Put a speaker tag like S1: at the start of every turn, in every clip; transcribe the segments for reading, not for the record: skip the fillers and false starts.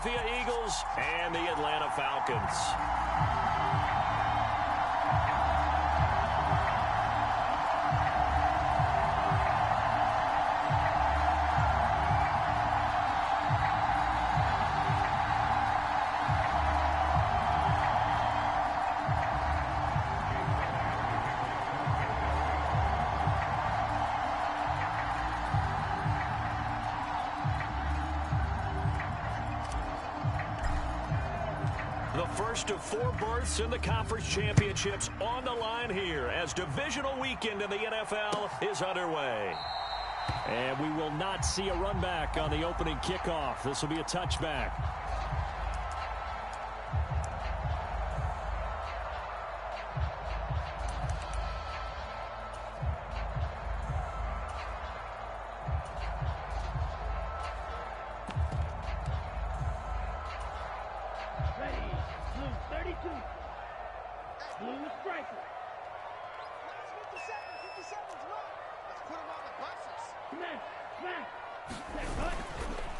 S1: Philadelphia Eagles and the Atlanta Falcons. The first of 4 berths in the conference championships on the line here as divisional weekend in the NFL is underway. And we will not see a run back on the opening kickoff. This will be a touchback.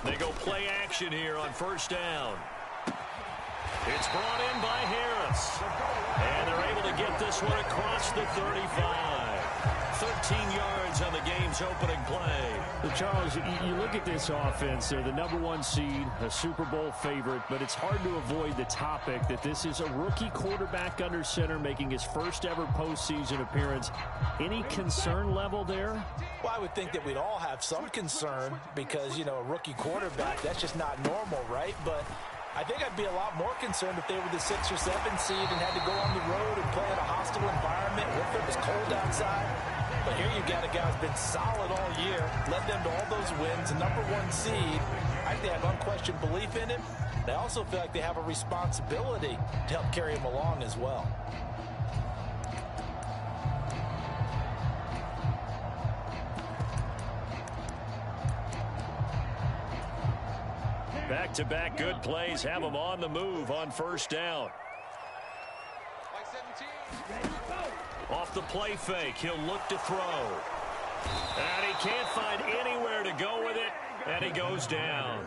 S1: They go play action here on first down. It's brought in by Harris. And they're able to get this one across the 35. 13 yards on the game's opening play.
S2: Well, Charles, you look at this offense. They're the #1 seed, a Super Bowl favorite, but it's hard to avoid the topic that this is a rookie quarterback under center making his first ever postseason appearance. Any concern level there?
S3: Well, I would think that we'd all have some concern because, you know, a rookie quarterback, that's just not normal, right? But I think I'd be a lot more concerned if they were the 6 or 7 seed and had to go on the road and play in a hostile environment. What if it was cold outside? But here you've got a guy who's been solid all year, led them to all those wins, #1 seed. I think they have unquestioned belief in him. They also feel like they have a responsibility to help carry him along as well.
S1: Back-to-back good plays have him on the move on first down. Off the play fake, he'll look to throw. And he can't find anywhere to go with it, and he goes down.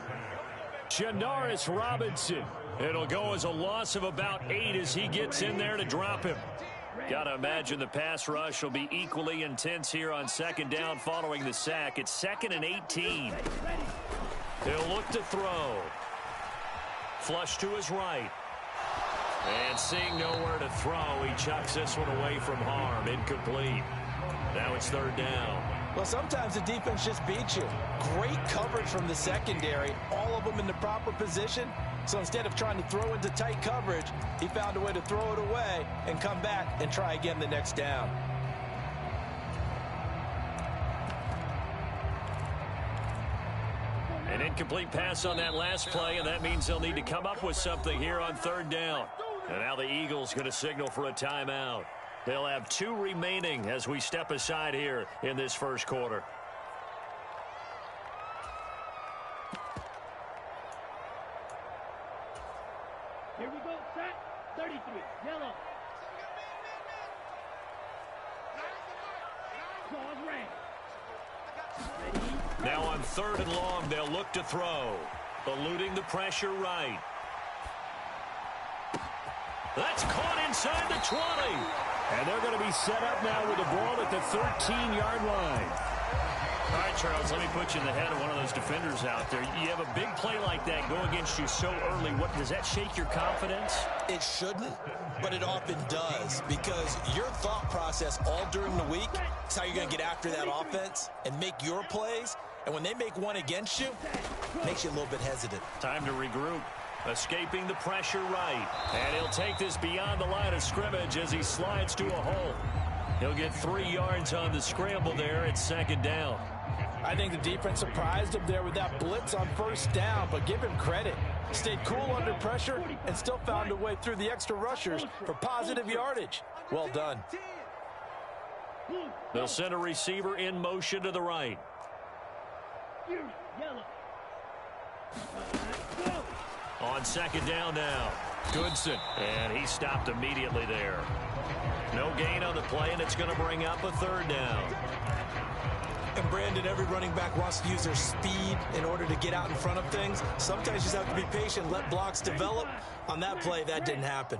S1: Janaris Robinson. It'll go as a loss of about 8 as he gets in there to drop him. Got to imagine the pass rush will be equally intense here on second down following the sack. It's 2nd and 18. He'll look to throw. Flush to his right. And seeing nowhere to throw, he chucks this one away from harm. Incomplete. Now it's 3rd down.
S3: Well, sometimes the defense just beats you. Great coverage from the secondary. All of them in the proper position. So instead of trying to throw into tight coverage, he found a way to throw it away and come back and try again the next down.
S1: An incomplete pass on that last play, and that means they'll need to come up with something here on 3rd down. And now the Eagles going to signal for a timeout. They'll have 2 remaining as we step aside here in this first quarter.
S4: Here we go, set. 33, yellow. Claws red.
S1: Now on 3rd and long, they'll look to throw. Eluding the pressure right. That's caught inside the 20.
S2: And they're going to be set up now with the ball at the 13-yard line.
S1: All right, Charles, let me put you in the head of one of those defenders out there. You have a big play like that go against you so early. What does that shake your confidence?
S5: It shouldn't, but it often does because your thought process all during the week is how you're going to get after that offense and make your plays. And when they make one against you, it makes you a little bit hesitant.
S1: Time to regroup. Escaping the pressure right. And he'll take this beyond the line of scrimmage as he slides to a hole. He'll get 3 yards on the scramble there at 2nd down.
S3: I think the defense surprised him there with that blitz on first down, but give him credit. Stayed cool under pressure and still found a way through the extra rushers for positive yardage. Well done.
S1: They'll send a receiver in motion to the right. On 2nd down now, Goodson. And he stopped immediately there. No gain on the play, and it's going to bring up a 3rd down.
S5: And Brandon, every running back wants to use their speed in order to get out in front of things. Sometimes you just have to be patient, let blocks develop. On that play, that didn't happen.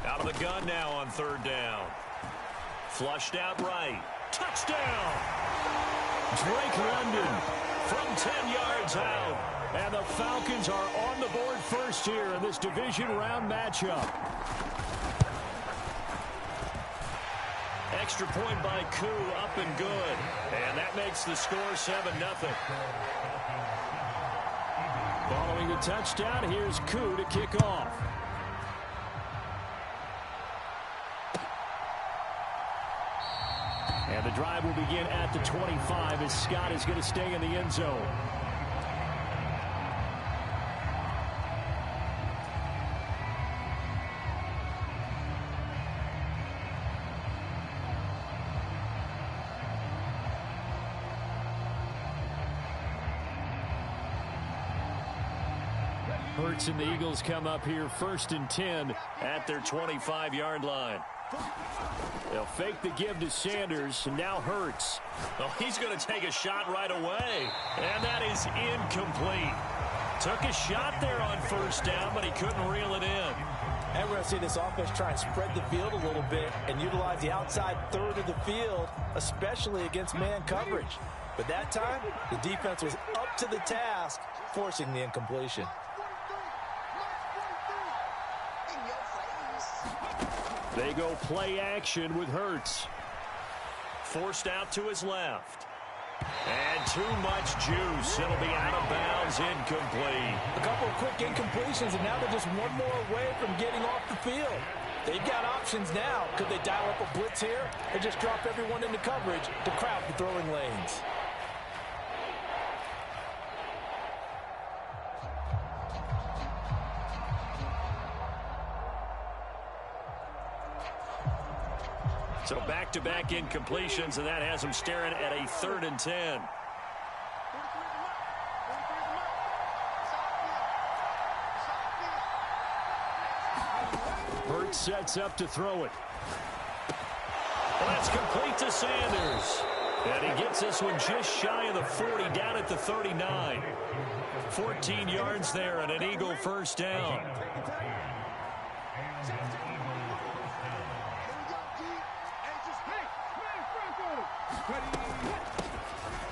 S1: Out of the gun now on third down. Flushed out right. Touchdown! Drake London from 10 yards out. And the Falcons are on the board first here in this division round matchup. Extra point by Koo, up and good. And that makes the score 7-0.
S2: Following the touchdown, here's Koo to kick off. And the drive will begin at the 25 as Scott is going to stay in the end zone. Hurts and the Eagles come up here 1st and 10 at their 25-yard line. They'll fake the give to Sanders, and now Hurts.
S1: Oh, he's going to take a shot right away. And that is incomplete. Took a shot there on first down, but he couldn't reel it in.
S3: And we're going to see this offense try and spread the field a little bit and utilize the outside third of the field, especially against man coverage. But that time, the defense was up to the task, forcing the incompletion.
S2: They go play action with Hurts.
S1: Forced out to his left. And too much juice. It'll be out of bounds, incomplete.
S3: A couple of quick incompletions, and now they're just one more away from getting off the field. They've got options now. Could they dial up a blitz here or just drop everyone into coverage to crowd the throwing lanes?
S1: So back-to-back incompletions, and that has him staring at a 3rd and 10.
S2: Hurts sets up to throw it.
S1: Well, that's complete to Sanders. And he gets this one just shy of the 40, down at the 39. 14 yards there and an Eagle first down.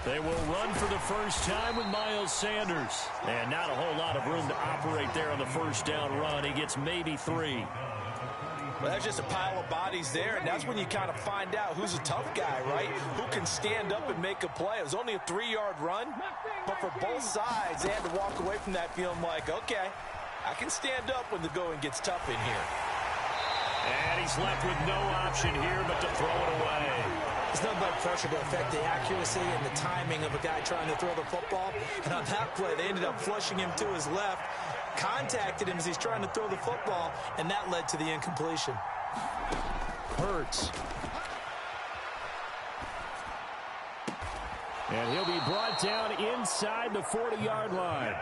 S1: They will run for the first time with Miles Sanders. And not a whole lot of room to operate there on the first down run. He gets maybe 3.
S3: Well, that's just a pile of bodies there, and that's when you kind of find out who's a tough guy, right? Who can stand up and make a play. It was only a 3-yard run, but for both sides, they had to walk away from that feeling like, okay, I can stand up when the going gets tough in here.
S1: And he's left with no option here but to throw it away.
S5: There's no blood pressure to affect the accuracy and the timing of a guy trying to throw the football. And on that play, they ended up flushing him to his left, contacted him as he's trying to throw the football, and that led to the incompletion.
S2: Hurts. And he'll be brought down inside the 40-yard line.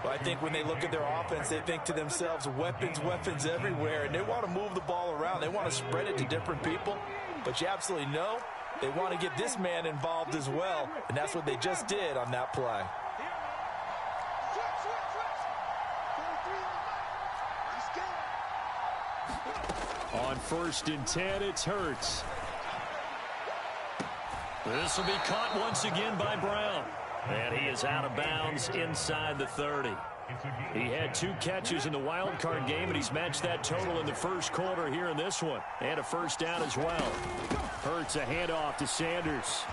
S3: Well, I think when they look at their offense, they think to themselves, weapons, weapons everywhere, and they want to move the ball around. They want to spread it to different people. But you absolutely know they want to get this man involved as well, and that's what they just did on that play.
S2: On 1st and 10, it's Hurts.
S1: This will be caught once again by Brown. And he is out of bounds inside the 30. He had 2 catches in the wild card game, and he's matched that total in the first quarter here in this one. And a first down as well.
S2: Hurts a handoff to Sanders.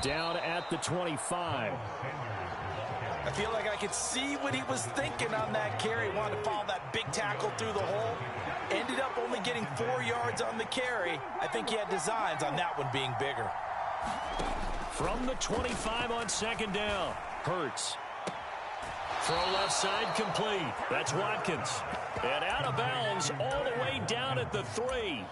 S2: Down at the 25.
S3: I feel like I could see what he was thinking on that carry. He wanted to follow that big tackle through the hole. Ended up only getting 4 yards on the carry. I think he had designs on that one being bigger.
S1: From the 25 on 2nd down. Hurts. Throw left side complete. That's Watkins. And out of bounds all the way down at the 3.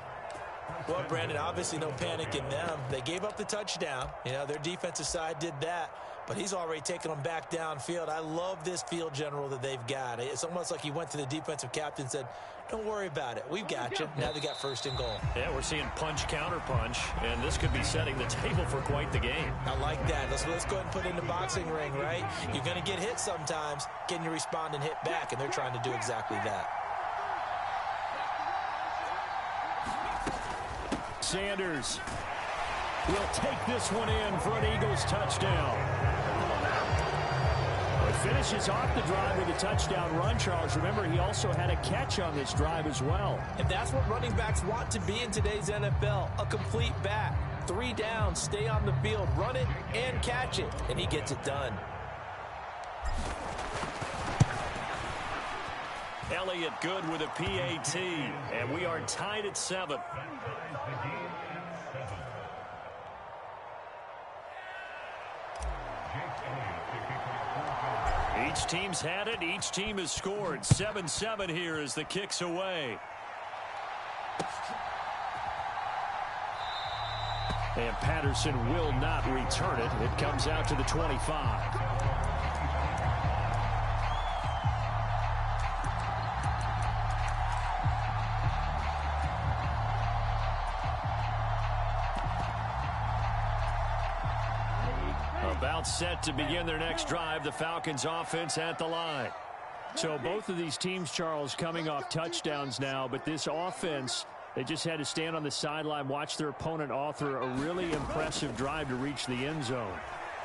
S5: Well, Brandon, obviously no panic in them. They gave up the touchdown. You know, their defensive side did that. But he's already taken them back downfield. I love this field general that they've got. It's almost like he went to the defensive captain and said, don't worry about it. We've got you. Now they got first and goal.
S1: Yeah, we're seeing punch, counter punch, and this could be setting the table for quite the game.
S5: I like that. Let's go ahead and put it in the boxing ring, right? You're going to get hit sometimes. Can you respond and hit back? And they're trying to do exactly that.
S2: Sanders will take this one in for an Eagles touchdown. It finishes off the drive with a touchdown run, Charles. Remember, he also had a catch on this drive as well.
S3: And that's what running backs want to be in today's NFL, a complete back. 3 downs, stay on the field, run it, and catch it. And he gets it done.
S1: Elliott good with a PAT, and we are tied at 7. Each team's had it. Each team has scored. 7-7 here as the kick's away.
S2: And Patterson will not return it. It comes out to the 25. About set to begin their next drive. The Falcons offense at the line. So both of these teams, Charles, coming off touchdowns now, but this offense, they just had to stand on the sideline, watch their opponent author a really impressive drive to reach the end zone.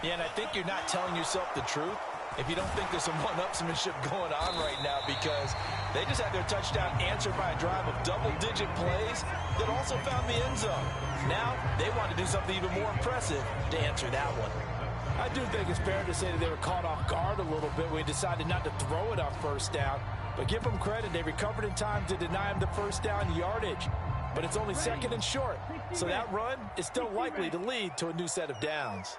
S3: Yeah, and I think you're not telling yourself the truth if you don't think there's some one-upsmanship going on right now, because they just had their touchdown answered by a drive of double-digit plays that also found the end zone. Now they want to do something even more impressive to answer that one.
S6: I do think it's fair to say that they were caught off guard a little bit when we decided not to throw it on first down. But give them credit. They recovered in time to deny him the first down yardage. But it's only second and short. So that run is still likely to lead to a new set of downs.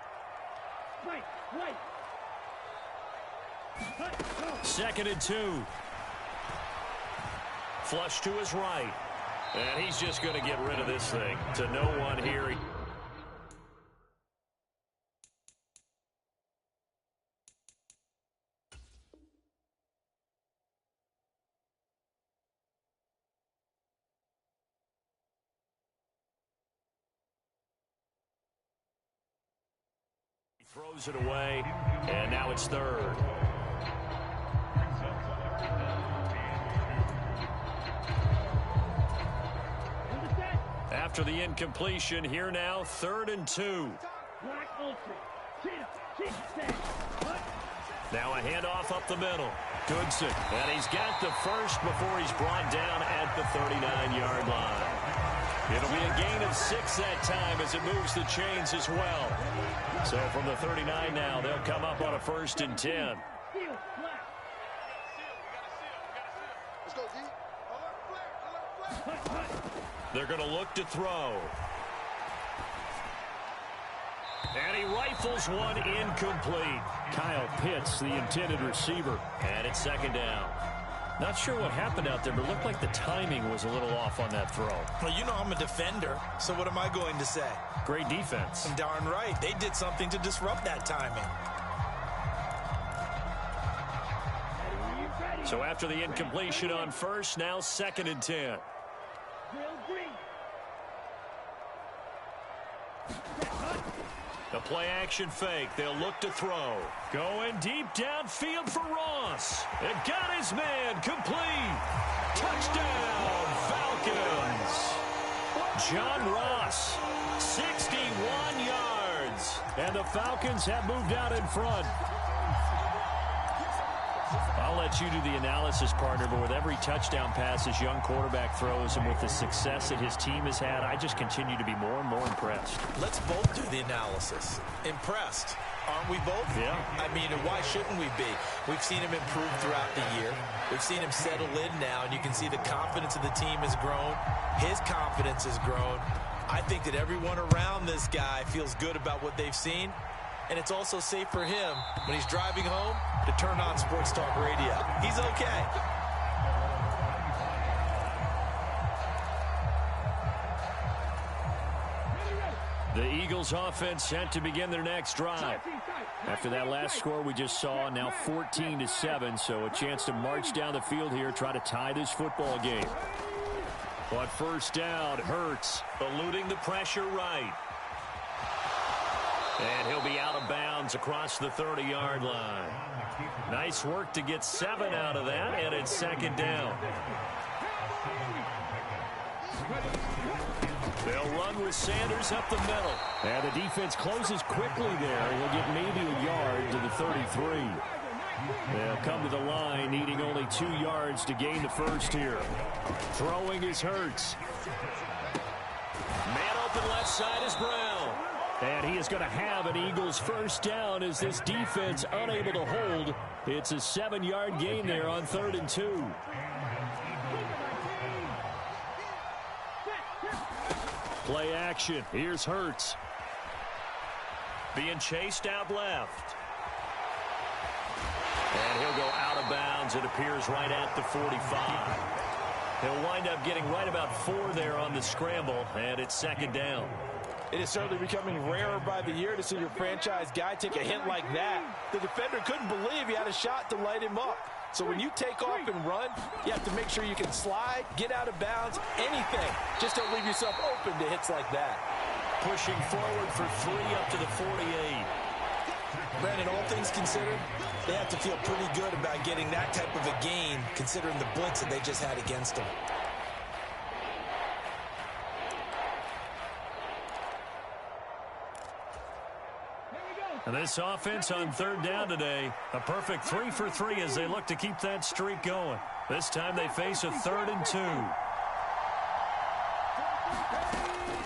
S1: Second and 2. Flush to his right. And he's just going to get rid of this thing to no one here. Throws it away, and now it's third. After the incompletion, here now, 3rd and 2. Now a handoff up the middle. Goodson, and he's got the first before he's brought down at the 39-yard line. It'll be a gain of 6 that time as it moves the chains as well. So from the 39 now, they'll come up on a 1st and 10. They're going to look to throw. And he rifles one incomplete.
S2: Kyle Pitts, the intended receiver.
S1: And it's 2nd down.
S2: Not sure what happened out there, but it looked like the timing was a little off on that throw.
S5: Well, you know I'm a defender, so what am I going to say?
S2: Great defense.
S5: Darn right. They did something to disrupt that timing.
S1: So after the incompletion on first, now 2nd and 10. The play action fake. They'll look to throw. Going deep downfield for Ross. And got his man complete. Touchdown, Falcons. John Ross, 61 yards.
S2: And the Falcons have moved out in front. I'll let you do the analysis, partner, but with every touchdown pass his young quarterback throws and with the success that his team has had, I just continue to be more and more impressed.
S5: Let's both do the analysis. Impressed. Aren't we both?
S2: Yeah.
S5: I mean, why shouldn't we be? We've seen him improve throughout the year. We've seen him settle in now, and you can see the confidence of the team has grown. His confidence has grown. I think that everyone around this guy feels good about what they've seen. And it's also safe for him when he's driving home to turn on Sports Talk Radio. He's okay.
S2: Eagles offense set to begin their next drive. After that last score we just saw, now 14-7, so a chance to march down the field here, try to tie this football game. But first down, Hurts eluding the pressure right. And he'll be out of bounds across the 30-yard line. Nice work to get 7 out of that, and it's second down. They'll run with Sanders up the middle. And the defense closes quickly there. He'll get maybe a yard to the 33. They'll come to the line, needing only 2 yards to gain the first here. Throwing is Hurts. Man open left side is Brown. And he is going to have an Eagles first down as this defense unable to hold. It's a 7-yard gain there on 3rd and 2. Play action. Here's Hurts. Being chased out left. And he'll go out of bounds. It appears right at the 45. He'll wind up getting right about 4 there on the scramble, and it's second down.
S6: It is certainly becoming rarer by the year to see your franchise guy take a hit like that. The defender couldn't believe he had a shot to light him up. So when you take off and run, you have to make sure you can slide, get out of bounds, anything. Just don't leave yourself open to hits like that.
S2: Pushing forward for 3 up to the 48.
S5: Brandon, all things considered, they have to feel pretty good about getting that type of a gain, considering the blitz that they just had against them.
S2: And this offense on 3rd down today, a perfect 3 for 3 as they look to keep that streak going. This time they face a 3rd and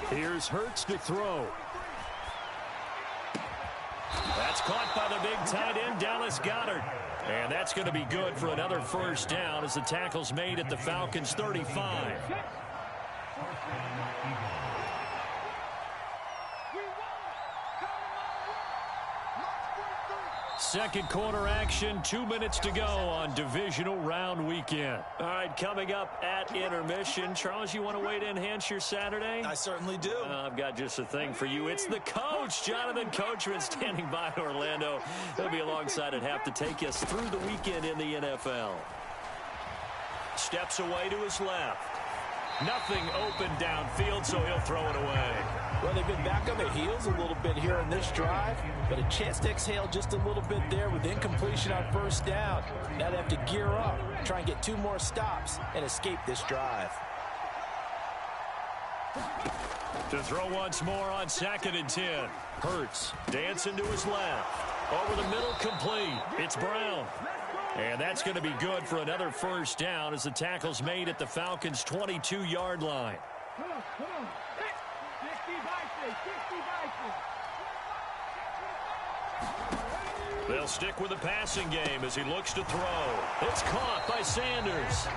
S2: 2. Here's Hurts to throw. That's caught by the big tight end, Dallas Goedert. And that's going to be good for another first down as the tackle's made at the Falcons' 35. Second quarter action, 2 minutes to go on Divisional Round weekend. All right, coming up at intermission. Charles, you want to wait to enhance your Saturday?
S5: I certainly do.
S2: I've got just a thing for you. It's the coach, Jonathan Coachman, standing by in Orlando. He'll be alongside at half to take us through the weekend in the NFL. Steps away to his left. Nothing open downfield, so he'll throw it away.
S6: Well, they've been back on their heels a little bit here in this drive, but a chance to exhale just a little bit there with incompletion on first down. Now they have to gear up, try and get 2 more stops, and escape this drive.
S2: To throw once more on 2nd and 10. Hurts dancing to his left. Over the middle, complete. It's Brown. And that's going to be good for another first down as the tackle's made at the Falcons' 22-yard line.
S4: Come on. 60.
S2: They'll stick with the passing game as he looks to throw. It's caught by Sanders.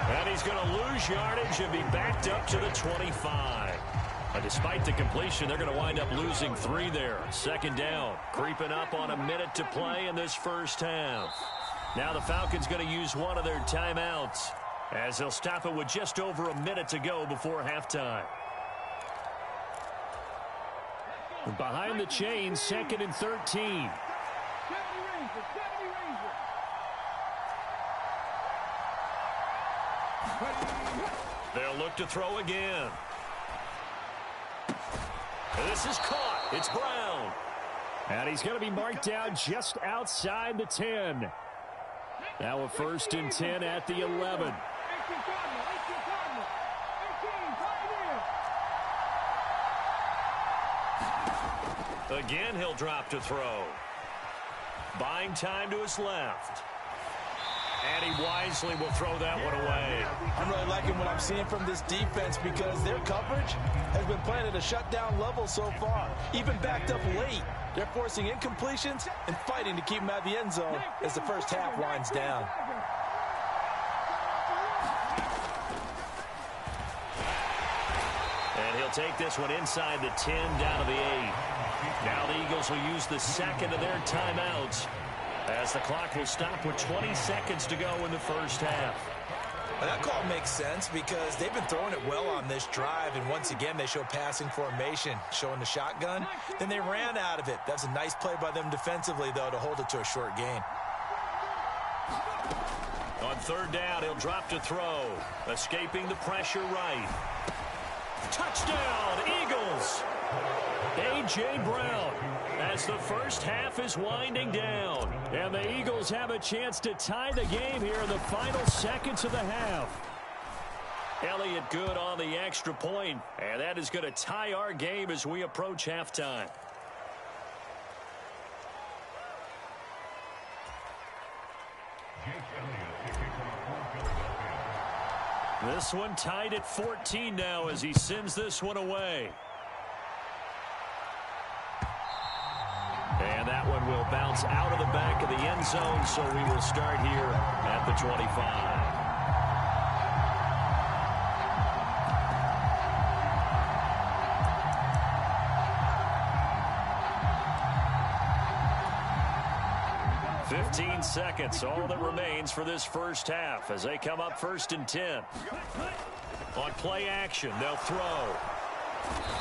S2: And he's going to lose yardage and be backed up to the 25. Despite the completion, they're going to wind up losing 3 there. Second down, creeping up on a minute to play in this first half. Now the Falcons going to use one of their timeouts as they'll stop it with just over a minute to go before halftime. Behind the chains, 2nd and 13. They'll look to throw again. This is caught. It's Brown. And he's going to be marked down just outside the 10. Now a 1st and 10 at the 11. Again, he'll drop to throw. Buying time to his left. And he wisely will throw that one away.
S6: I'm really liking what I'm seeing from this defense because their coverage has been playing at a shutdown level so far. Even backed up late, they're forcing incompletions and fighting to keep them out of the end zone as the first half winds down.
S2: And he'll take this one inside the 10 down to the 8. Now the Eagles will use the second of their timeouts as the clock will stop with 20 seconds to go in the first half.
S5: Well, that call makes sense because they've been throwing it well on this drive, and once again, they show passing formation, showing the shotgun. Then they ran out of it. That's a nice play by them defensively, though, to hold it to a short gain.
S1: On third down, he'll drop to throw. Escaping the pressure right. Touchdown, Eagles! A.J. Brown, as the first half is winding down. And the Eagles have a chance to tie the game here in the final seconds of the half. Elliott good on the extra point, and that is going to tie our game as we approach halftime. This one tied at 14 now as he sends this one away. And that one will bounce out of the back of the end zone, so we will start here at the 25. "15 seconds, all that remains for this first half as they come up 1st and 10. On play action, they'll throw.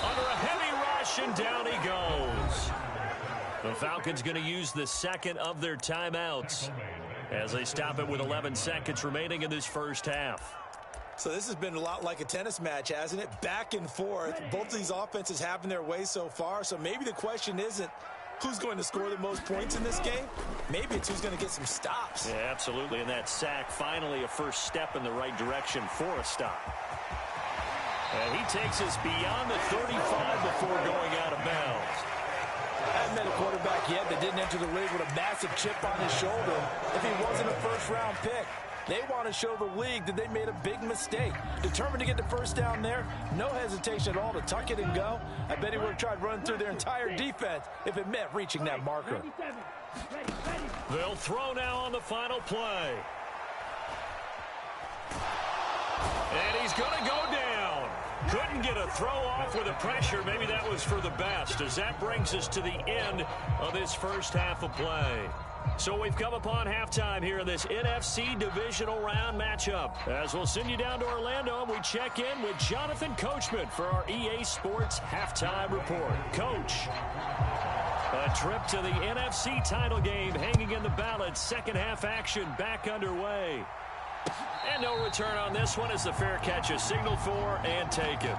S1: Under a heavy rush, and down he goes. The Falcons going to use the second of their timeouts as they stop it with 11 seconds remaining in this first half.
S5: So this has been a lot like a tennis match, hasn't it? Back and forth. Both of these offenses having their way so far, so maybe the question isn't who's going to score the most points in this game. Maybe it's who's going to get some stops.
S1: Yeah, absolutely, and that sack finally a first step in the right direction for a stop. And he takes us beyond the 35 before going out of bounds.
S3: I haven't met a quarterback yet that didn't enter the league with a massive chip on his shoulder if he wasn't a first-round pick. They want to show the league that they made a big mistake. Determined to get the first down there, no hesitation at all to tuck it and go. I bet he would have tried running through their entire defense if it meant reaching that marker.
S1: They'll throw now on the final play. And he's going to go down. Couldn't get a throw off with the pressure. Maybe that was for the best, as that brings us to the end of this first half of play. So we've come upon halftime here in this NFC Divisional Round matchup. As we'll send you down to Orlando, and we check in with Jonathan Coachman for our EA Sports Halftime Report. Coach, a trip to the NFC title game hanging in the balance. Second half action back underway. And no return on this one as the fair catch is signaled for and taken.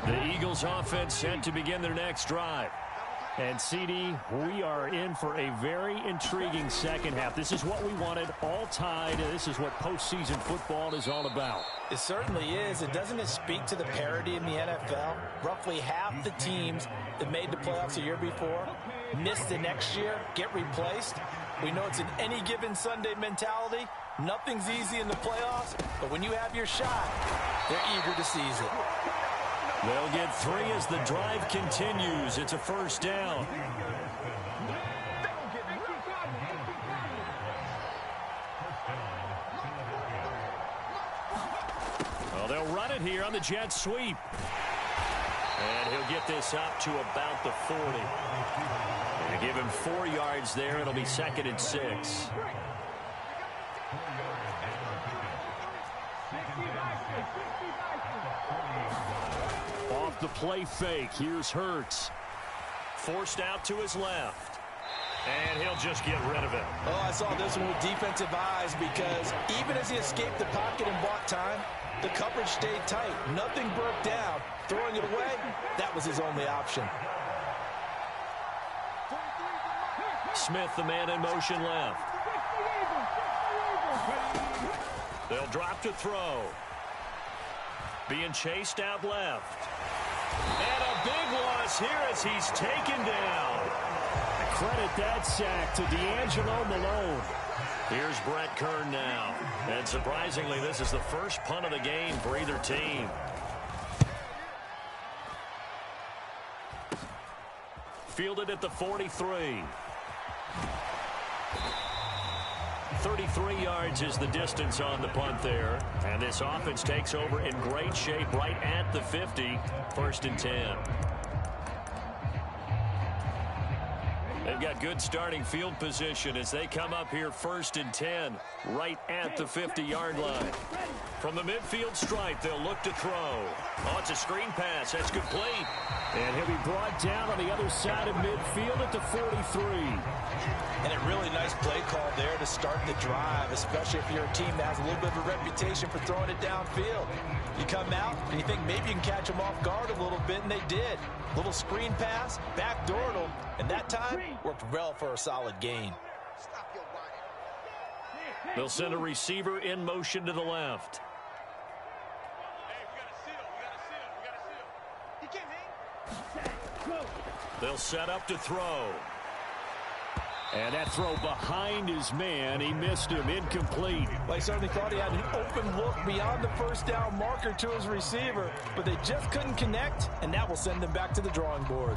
S1: The Eagles offense set to begin their next drive. And, CD, we are in for a very intriguing second half. This is what we wanted, all tied. This is what postseason football is all about.
S3: It certainly is. And doesn't it speak to the parity in the NFL? Roughly half the teams that made the playoffs a year before miss the next year, get replaced. We know it's an any given Sunday mentality. Nothing's easy in the playoffs, but when you have your shot, they're eager to seize it.
S1: They'll get 3 as the drive continues. It's a first down. Well, they'll run it here on the jet sweep. And he'll get this up to about the 40. And give him 4 yards there. It'll be 2nd and 6. Off the play fake. Here's Hurts. Forced out to his left. And he'll just get rid of it.
S5: Oh, I saw this one with defensive eyes because even as he escaped the pocket and bought time, the coverage stayed tight. Nothing broke down. Throwing it away, that was his only option.
S1: Smith, the man in motion left. They'll drop to throw. Being chased out left. And a big loss here as he's taken down.
S2: Credit that sack to D'Angelo Malone.
S1: Here's Brett Kern now. And surprisingly, this is the first punt of the game for either team. Fielded at the 43. 33 yards is the distance on the punt there. And this offense takes over in great shape right at the 50. 1st and 10. They've got good starting field position as they come up here 1st and 10, right at the 50-yard line. From the midfield stripe, they'll look to throw. Oh, it's a screen pass. That's complete.
S2: And he'll be brought down on the other side of midfield at the 43.
S6: And a really nice play call there to start the drive, especially if you're a team that has a little bit of a reputation for throwing it downfield. You come out and you think maybe you can catch them off guard a little bit, and they did. Little screen pass, backdoored them, and that time worked well for a solid gain.
S1: They'll send a receiver in motion to the left. They'll set up to throw.
S2: And that throw behind his man. He missed him. Incomplete.
S6: Well, he certainly thought he had an open look beyond the first down marker to his receiver, but they just couldn't connect, and that will send them back to the drawing board.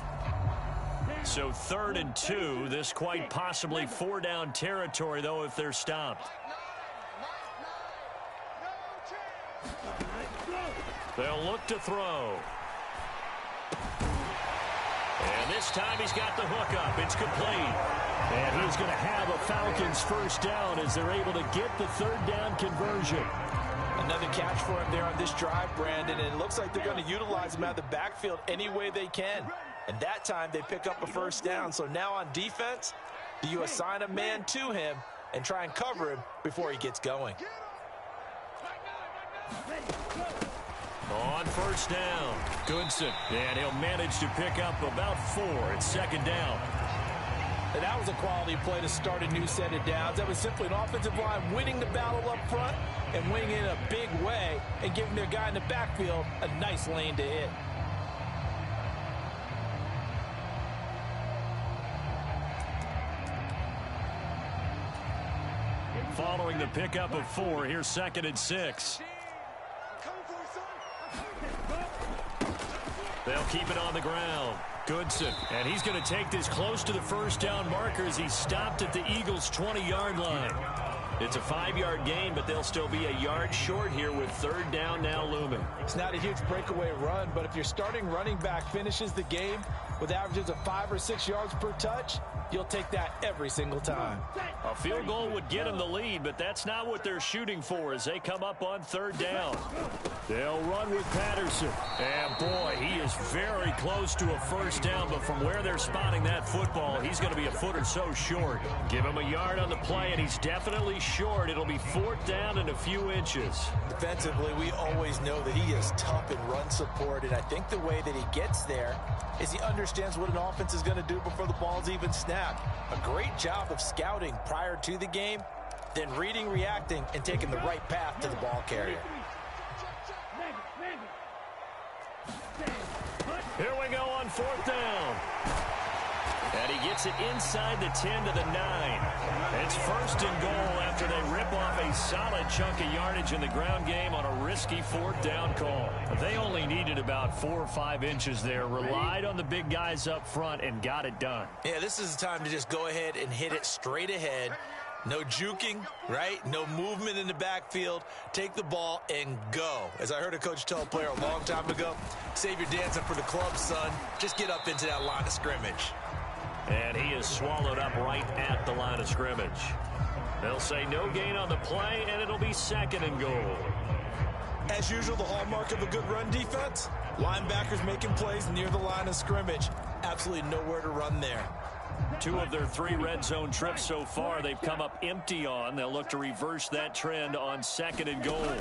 S1: So 3rd and 2. This quite possibly 4-down territory, though, if they're stopped. They'll look to throw. And this time he's got the hook up. It's complete.
S2: And he's going to have a Falcons first down as they're able to get the 3rd down conversion.
S6: Another catch for him there on this drive, Brandon, and it looks like they're going to utilize him out of the backfield any way they can. And that time they pick up a first down. So now on defense, do you assign a man to him and try and cover him before he gets going?
S1: On first down, Goodson, and he'll manage to pick up about 4. It's 2nd down.
S6: And that was a quality play to start a new set of downs. That was simply an offensive line winning the battle up front and winning it in a big way and giving their guy in the backfield a nice lane to hit.
S1: Following the pickup of 4, here's 2nd and 6. They'll keep it on the ground. Goodson, and he's going to take this close to the first down marker as he stopped at the Eagles' 20-yard line. It's a 5-yard gain, but they'll still be a yard short here with 3rd down now looming.
S6: It's not a huge breakaway run, but if your starting running back finishes the game with averages of 5 or 6 yards per touch, you'll take that every single time.
S1: A field goal would get them the lead, but that's not what they're shooting for as they come up on 3rd down.
S2: They'll run with Patterson.
S1: And boy, he is very close to a first down, but from where they're spotting that football, he's going to be a foot or so short. Give him a yard on the play, and he's definitely short. It'll be 4th down and a few inches.
S6: Defensively, we always know that he is tough in run support, and I think the way that he gets there is he understands what an offense is going to do before the ball's even snapped. A great job of scouting prior to the game, then reading, reacting, and taking the right path to the ball carrier.
S1: Here we go on 4th down. And he gets it inside the 10 to the 9. It's 1st and goal after they rip off a solid chunk of yardage in the ground game on a risky 4th down call. They only needed about 4 or 5 inches there, relied on the big guys up front, and got it done.
S6: Yeah, this is the time to just go ahead and hit it straight ahead. No juking, right? No movement in the backfield. Take the ball and go. As I heard a coach tell a player a long time ago, save your dancing for the club, son. Just get up into that line of scrimmage.
S1: And he is swallowed up right at the line of scrimmage. They'll say no gain on the play, and it'll be 2nd and goal.
S6: As usual, the hallmark of a good run defense, linebackers making plays near the line of scrimmage. Absolutely nowhere to run there.
S1: 2 of their 3 red zone trips so far they've come up empty on. They'll look to reverse that trend on 2nd and goal.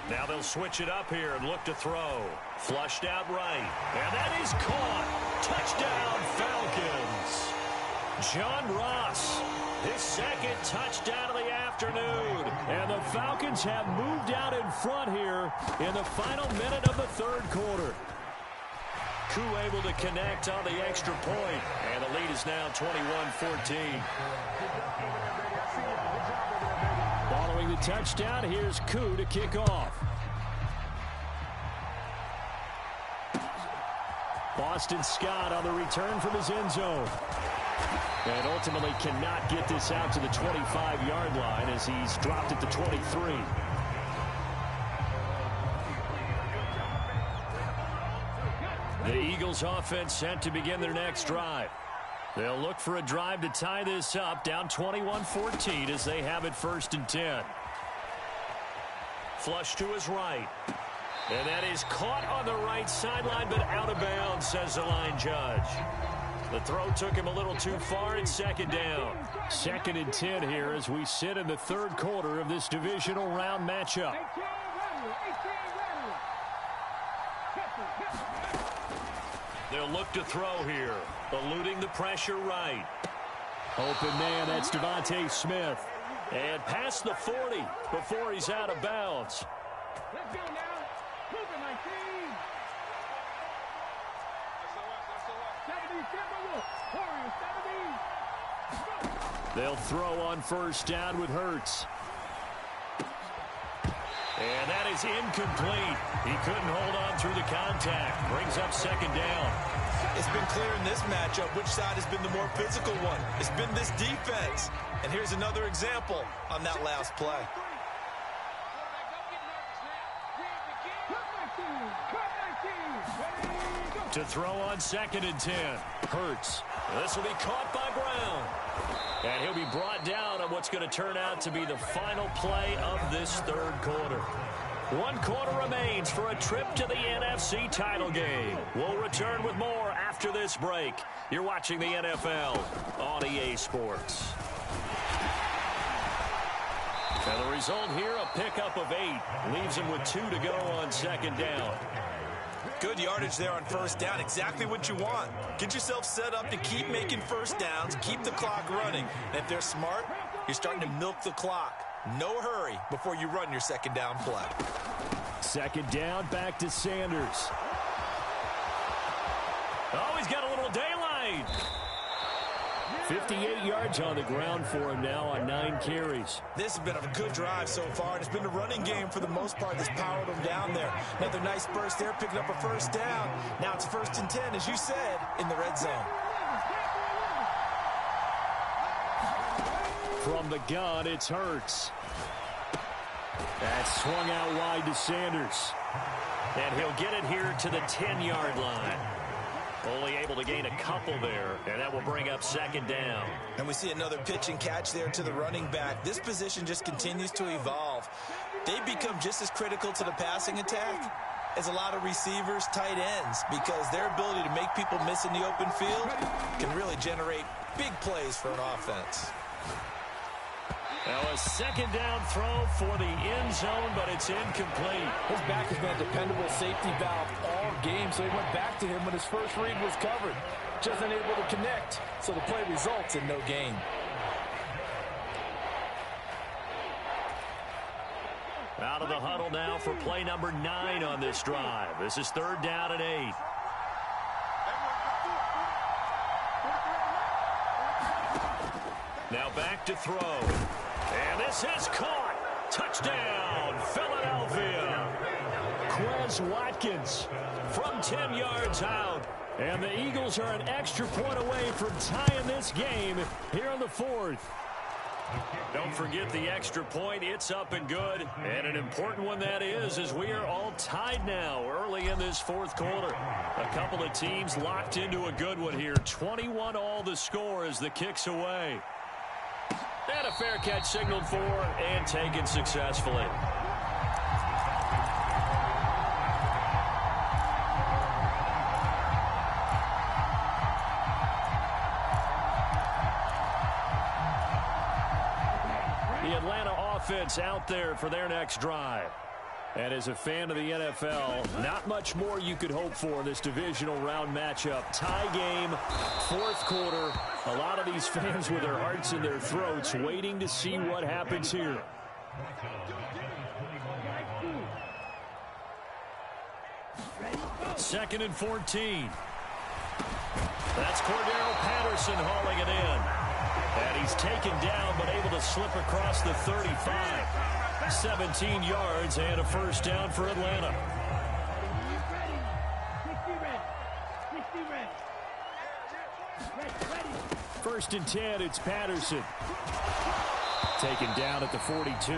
S1: Now they'll switch it up here and look to throw. Flushed out right. And that is caught. Touchdown, Falcons. John Ross, his 2nd touchdown of the afternoon.
S2: And the Falcons have moved out in front here in the final minute of the 3rd quarter.
S1: Koo able to connect on the extra point. And the lead is now 21-14.
S2: Following the touchdown, here's Koo to kick off. Boston Scott on the return from his end zone. And ultimately cannot get this out to the 25-yard line as he's dropped at the 23.
S1: The Eagles offense set to begin their next drive.
S2: They'll look for a drive to tie this up, down 21-14 as they have it 1st and 10. Flush to his right. And that is caught on the right sideline, but out of bounds, says the line judge. The throw took him a little too far. It's 2nd down. 2nd and 10 here as we sit in the 3rd quarter of this divisional round matchup. They'll look to throw here, eluding the pressure right. Open man, that's Devontae Smith. And past the 40 before he's out of bounds.
S4: Let's go now. Move it, my team. 70, Warriors, 70.
S2: They'll throw on 1st down with Hurts. And that is incomplete. He couldn't hold on through the contact. Brings up 2nd down.
S5: It's been clear in this matchup which side has been the more physical one. It's been this defense. And here's another example on that last play.
S2: To throw on 2nd and 10. Hurts. This will be caught by Brown. And he'll be brought down on what's going to turn out to be the final play of this 3rd quarter. 1 quarter remains for a trip to the NFC title game. We'll return with more after this break. You're watching the NFL on EA Sports. And the result here, a pickup of 8. Leaves him with 2 to go on 2nd down.
S5: Good yardage there on 1st down. Exactly what you want. Get yourself set up to keep making 1st downs, keep the clock running. And if they're smart, you're starting to milk the clock. No hurry before you run your 2nd down play.
S2: 2nd down, back to Sanders. Oh, he's got a little daylight. 58 yards on the ground for him now on 9 carries.
S5: This has been a good drive so far. It's been a running game for the most part that's powered them down there. Another nice burst there, picking up a 1st down. Now it's 1st and 10, as you said, in the red zone.
S2: From the gun, it's Hurts. That's swung out wide to Sanders. And he'll get it here to the 10-yard line. Only able to gain a couple there, and that will bring up 2nd down.
S5: And we see another pitch and catch there to the running back. This position just continues to evolve. They become just as critical to the passing attack as a lot of receivers, tight ends, because their ability to make people miss in the open field can really generate big plays for an offense.
S2: Now a 2nd down throw for the end zone, but it's incomplete.
S6: His back has been a dependable safety valve all game, so he went back to him when his first read was covered. Just unable to connect, so the play results in no gain.
S2: Out of the huddle now for play number 9 on this drive. This is 3rd down and 8. Now back to throw. And this is caught. Touchdown, Philadelphia. Quez Watkins from 10 yards out. And the Eagles are an extra point away from tying this game here in the 4th. Don't forget the extra point. It's up and good. And an important one that is, as we are all tied now early in this 4th quarter. A couple of teams locked into a good one here. 21 all the score as the kick's away. And a fair catch signaled for and taken successfully. The Atlanta offense out there for their next drive. And as a fan of the NFL, not much more you could hope for in this divisional round matchup. Tie game, 4th quarter. A lot of these fans with their hearts in their throats waiting to see what happens here. Second and 14. That's Cordero Patterson hauling it in. And he's taken down but able to slip across the 35. 17 yards and a 1st down for Atlanta. 1st and 10, it's Patterson. Taken down at the 42.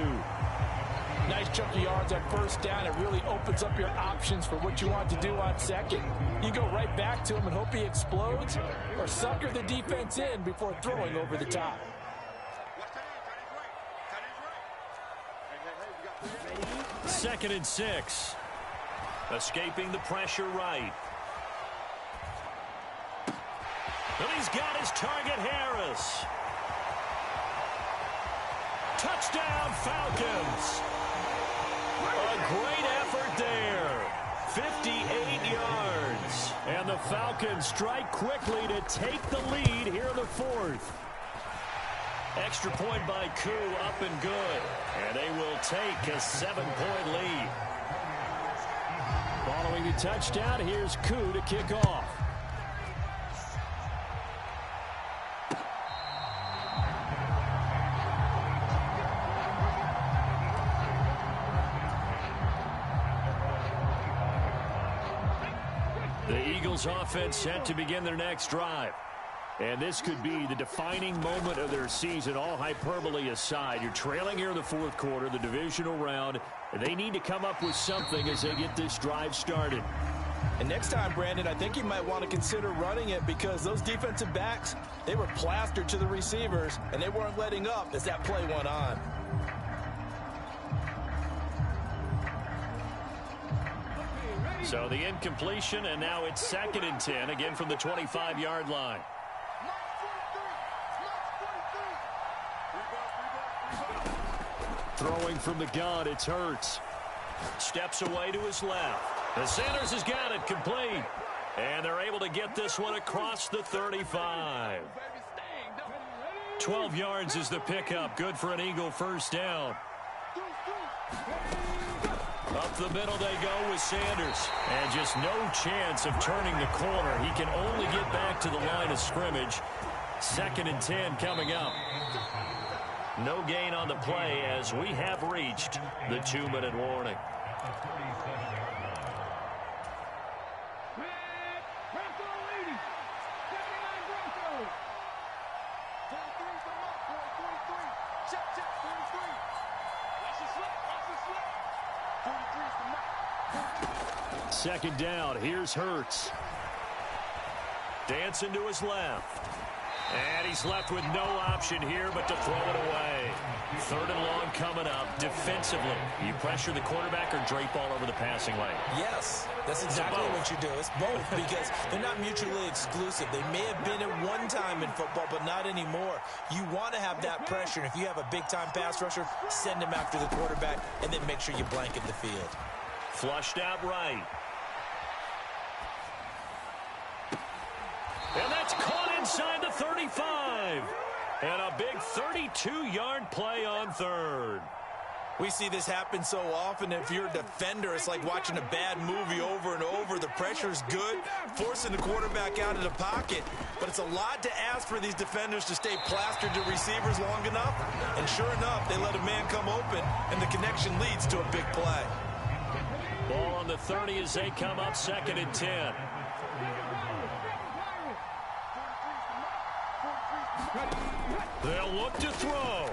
S6: Nice chunk of yards on first down. It really opens up your options for what you want to do on second. You go right back to him and hope he explodes, or sucker the defense in before throwing over the top.
S1: Second and 6. Escaping the pressure right. And he's got his target, Harris. Touchdown, Falcons. A great effort there. 58 yards.
S2: And the Falcons strike quickly to take the lead here in the fourth.
S1: Extra point by Koo, up and good. And they will take a 7-point lead.
S2: Following the touchdown, here's Koo to kick off.
S1: The Eagles offense set to begin their next drive.
S2: And this could be the defining moment of their season, all hyperbole aside. You're trailing here in the fourth quarter, the divisional round, and they need to come up with something as they get this drive started.
S6: And next time, Brandon, I think you might want to consider running it, because those defensive backs, they were plastered to the receivers, and they weren't letting up as that play went on.
S1: So the incompletion, and now it's 2nd and 10, again from the 25-yard line.
S2: Throwing from the gun, it's Hurts.
S1: Steps away to his left. The Sanders has got it complete. And they're able to get this one across the 35. 12 yards is the pickup. Good for an Eagle first down. Up the middle they go with Sanders. And just no chance of turning the corner. He can only get back to the line of scrimmage. 2nd and 10 coming up. No gain on the play as we have reached the 2-minute warning.
S2: Second down, here's Hurts.
S1: Dancing to his left. And he's left with no option here but to throw it away. 3rd and long coming up. Defensively, you pressure the quarterback or drape all over the passing lane?
S5: Yes, that's exactly what you do. It's both, because they're not mutually exclusive. They may have been at one time in football, but not anymore. You want to have that pressure, and if you have a big-time pass rusher, send him after the quarterback, and then make sure you blanket the field.
S1: Flushed out right. And that's caught inside the 35. And a big 32-yard play on 3rd.
S5: We see this happen so often. If you're a defender, it's like watching a bad movie over and over. The pressure's good, forcing the quarterback out of the pocket. But it's a lot to ask for these defenders to stay plastered to receivers long enough. And sure enough, they let a man come open, and the connection leads to a big play.
S1: Ball on the 30 as they come up 2nd and 10. They'll look to throw.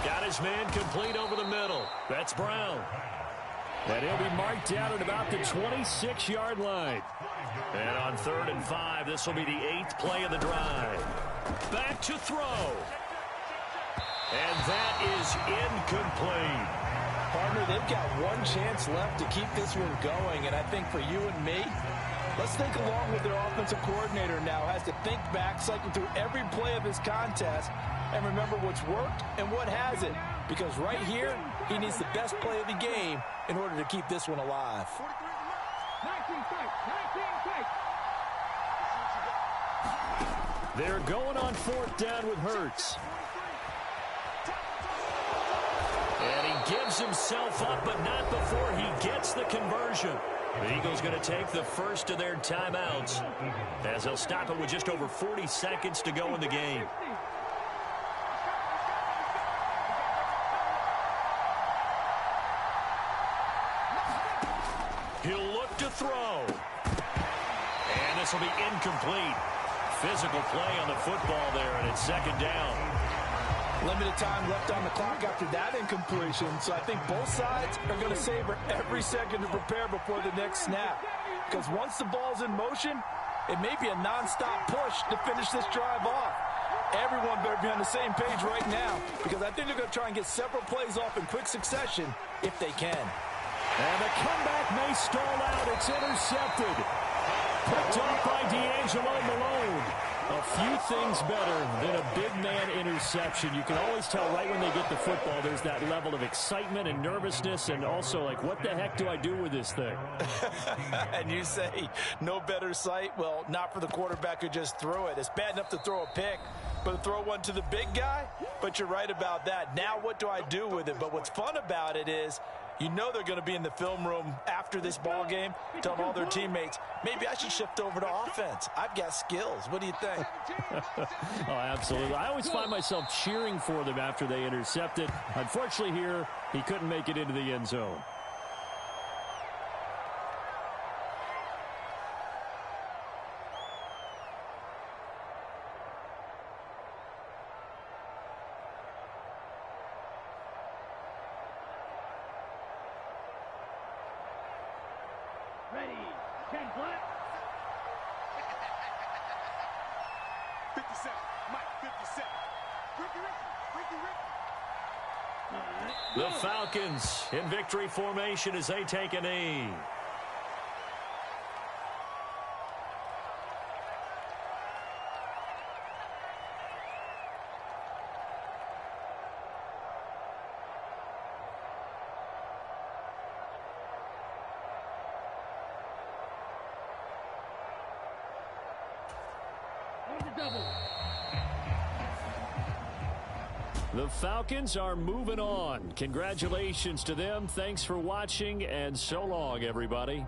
S1: Got his man complete over the middle. That's Brown.
S2: And he'll be marked down at about the 26-yard line.
S1: And on 3rd and 5, this will be the 8th play of the drive. Back to throw. And that is incomplete.
S6: Partner, they've got one chance left to keep this one going, and I think for you and me, let's think along with their offensive coordinator now. Has to think back, cycle through every play of this contest, and remember what's worked and what hasn't. Because right here, he needs the best play of the game in order to keep this one alive.
S2: They're going on 4th down with Hurts.
S1: And he gives himself up, but not before he gets the conversion. The Eagles going to take the first of their timeouts as they'll stop it with just over 40 seconds to go in the game. He'll look to throw. And this will be incomplete. Physical play on the football there, and it's 2nd down.
S6: Limited time left on the clock after that incompletion, so I think both sides are going to savor every second to prepare before the next snap. Because once the ball's in motion, it may be a nonstop push to finish this drive off. Everyone better be on the same page right now, because I think they're going to try and get several plays off in quick succession if they can.
S2: And the comeback may stall out. It's intercepted. Picked off by D'Angelo Malone. A few things better than a big man interception. You can always tell right when they get the football, there's that level of excitement and nervousness, and also like, what the heck do I do with this thing?
S6: And you say no better sight? Well, not for the quarterback who just threw it. It's bad enough to throw a pick, but to throw one to the big guy? But you're right about that. Now what do I do with it? But what's fun about it is, you know they're going to be in the film room after this ball game telling all their teammates, maybe I should shift over to offense. I've got skills. What do you think?
S2: Oh, absolutely. I always find myself cheering for them after they intercept it. Unfortunately here, he couldn't make it into the end zone.
S4: Ready, 10 flat.
S7: 57, Mike, 57. Ricky.
S1: The Falcons in victory formation as they take a knee.
S2: The Falcons are moving on. Congratulations to them. Thanks for watching, and so long, everybody.